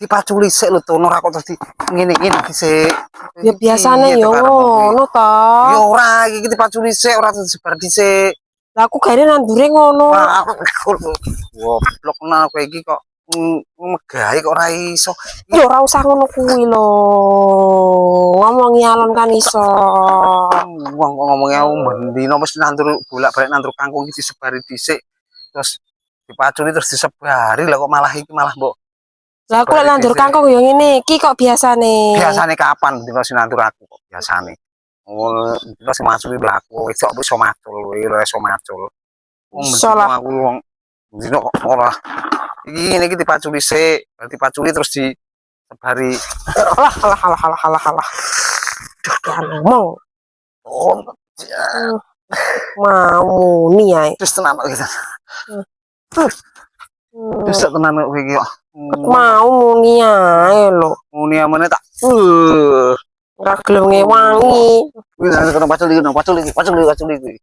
dipaculi sik lho tono ora kok terus ngene-ngene dhisik. Ya biasane yo ngono to. Ya ora iki dipaculi sik ora disebar dhisik. Lah aku gare nandure ngono. Wah, goblok nah kowe iki kok megahe kok ora iso. Ya ora usah ngono kuwi lho. Ngomongi alon kan iso. Wong kok ngomongi aku mendino mesti nandur bolak-balik nandur kangkung iki disebari dhisik. Terus dipaculi terus disebari lah kok malah iki malah mbok. Lah aku lek nandur kangkung yo ngene iki kok biasane. Biasane kapan dino sing nandur aku kok biasane. Oh, dino sing maculi laku wedok iso macul, ora iso macul. Iso lah. Aku wong dino kok ora. Iki dipaculi sik, dipaculi terus disebari. Alah. Jangan ngomong. Oh, mau nih ae. terus tenan kok gitu. Terus tenan kok iki kok. Mau muni ae lho. Muni amane tak. Ora gelem ngewangi. Wis kena pacul iki.